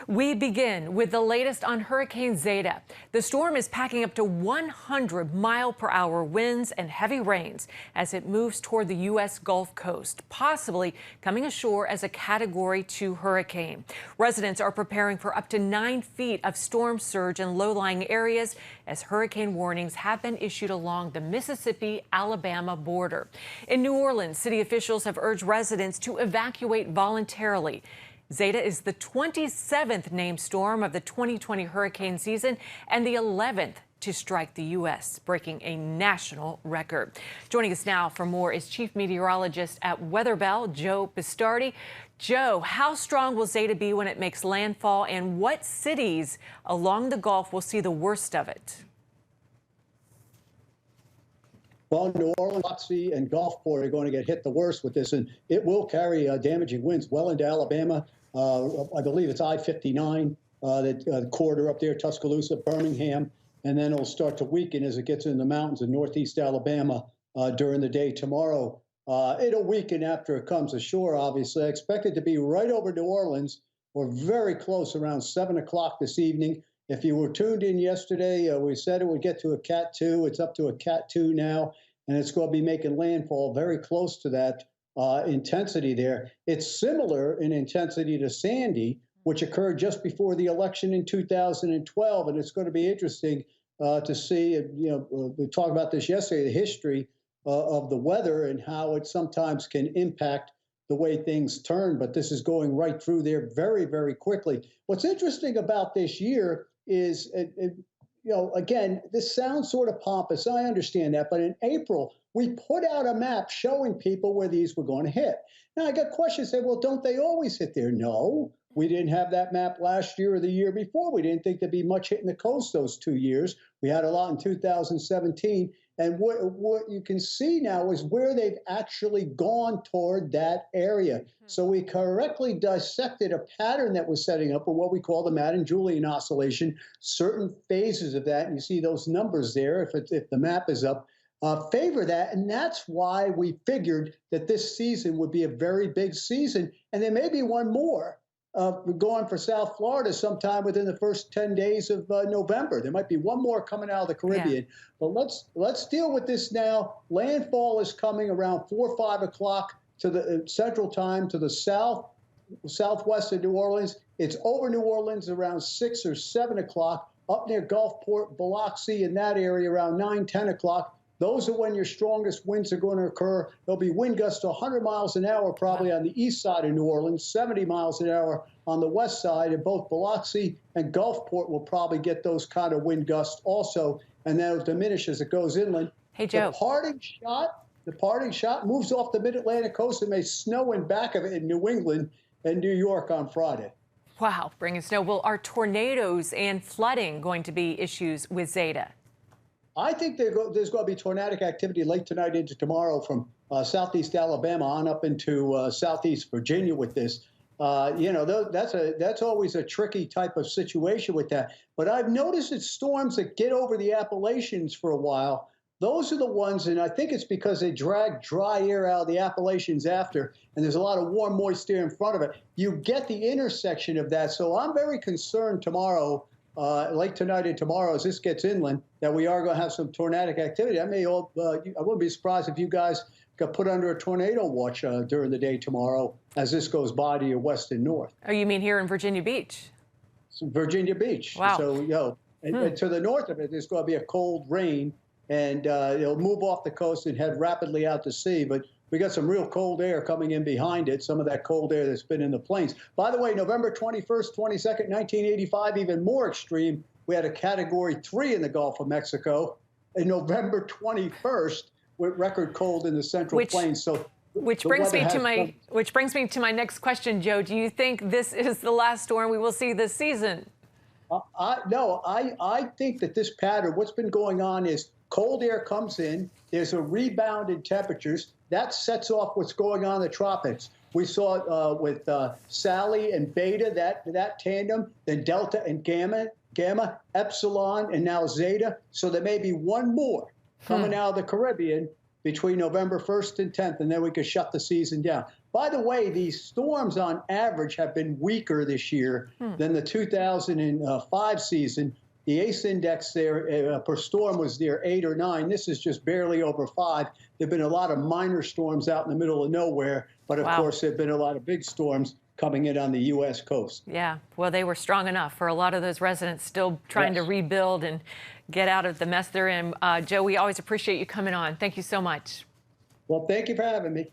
We begin with the latest on Hurricane Zeta. The storm is packing up to 100-mile-per-hour winds and heavy rains as it moves toward the U.S. Gulf Coast, possibly coming ashore as a Category 2 hurricane. Residents are preparing for up to 9 feet of storm surge in low-lying areas as hurricane warnings have been issued along the Mississippi-Alabama border. In New Orleans, city officials have urged residents to evacuate voluntarily. Zeta is the 27th named storm of the 2020 hurricane season and the 11th to strike the U.S., breaking a national record. Joining us now for more is Chief Meteorologist at Weatherbell, Joe Bistardi. Joe, how strong will Zeta be when it makes landfall, and what cities along the Gulf will see the worst of it? Well, New Orleans, Biloxi, and Gulfport are going to get hit the worst with this, and it will carry damaging winds well into Alabama. I believe it's I-59, that corridor up there, Tuscaloosa, Birmingham, and then it'll start to weaken as it gets in the mountains in northeast Alabama during the day tomorrow. It'll weaken after it comes ashore, obviously. I expect it to be right over New Orleans. We're very close, around 7 o'clock this evening. If you were tuned in yesterday, we said it would get to a Cat 2. It's up to a Cat 2 now, and it's going to be making landfall very close to that intensity there. It's similar in intensity to Sandy, which occurred just before the election in 2012, and it's going to be interesting to see, we talked about this yesterday, the history of the weather and how it sometimes can impact the way things turn, but this is going right through there very, very quickly. What's interesting about this year is, again, this sounds sort of pompous. I understand that. But in April, we put out a map showing people where these were going to hit. Now, I got questions say, well, don't they always hit there? No, we didn't have that map last year or the year before. We didn't think there'd be much hitting the coast those 2 years. We had a lot in 2017. And what you can see now is where they've actually gone toward that area. So we correctly dissected a pattern that was setting up for what we call the Madden-Julian oscillation, certain phases of that. And you see those numbers there, if the map is up, favor that. And that's why we figured that this season would be a very big season. And there may be one more. Going for South Florida sometime within the first 10 days of November. There might be one more coming out of the Caribbean. Yeah. But let's deal with this now. Landfall is coming around 4 or 5 o'clock to the Central Time to the southwest of New Orleans. It's over New Orleans around 6 or 7 o'clock. Up near Gulfport, Biloxi, in that area around 9, 10 o'clock. Those are when your strongest winds are going to occur. There'll be wind gusts to 100 miles an hour probably on the east side of New Orleans, 70 miles an hour on the west side, and both Biloxi and Gulfport will probably get those kind of wind gusts also, and that'll diminish as it goes inland. Hey, Joe. The parting shot moves off the mid-Atlantic coast and may snow in back of it in New England and New York on Friday. Wow, bringing snow. Well, are tornadoes and flooding going to be issues with Zeta? I think there's going to be tornadic activity late tonight into tomorrow from southeast Alabama on up into southeast Virginia with this. That's always a tricky type of situation with that. But I've noticed that storms that get over the Appalachians for a while, those are the ones, and I think it's because they drag dry air out of the Appalachians after, and there's a lot of warm, moist air in front of it. You get the intersection of that. So I'm very concerned tomorrow, late tonight and tomorrow, as this gets inland, that we are going to have some tornadic activity. I wouldn't be surprised if you guys got put under a tornado watch during the day tomorrow as this goes by to your west and north. Oh, you mean here in Virginia Beach? Virginia Beach. Wow. So, and to the north of it, there's going to be a cold rain, and it'll move off the coast and head rapidly out to sea. But we got some real cold air coming in behind it, some of that cold air that's been in the plains. By the way, November 21st, 22nd, 1985, even more extreme, we had a Category 3 in the Gulf of Mexico. And November 21st, with record cold in the Central Plains. So which brings me to my next question, Joe. Do you think this is the last storm we will see this season? No, I think that this pattern, what's been going on is cold air comes in, there's a rebound in temperatures, that sets off what's going on in the tropics. We saw it with Sally and Beta, that tandem, then Delta and Gamma, Epsilon, and now Zeta. So there may be one more coming out of the Caribbean between November 1st and 10th, and then we could shut the season down. By the way, these storms on average have been weaker this year than the 2005 season. The ACE index there per storm was near 8 or 9. This is just barely over 5. There have been a lot of minor storms out in the middle of nowhere, but of course there have been a lot of big storms coming in on the U.S. coast. Yeah, well, they were strong enough for a lot of those residents still trying to rebuild and get out of the mess they're in. Joe, we always appreciate you coming on. Thank you so much. Well, thank you for having me.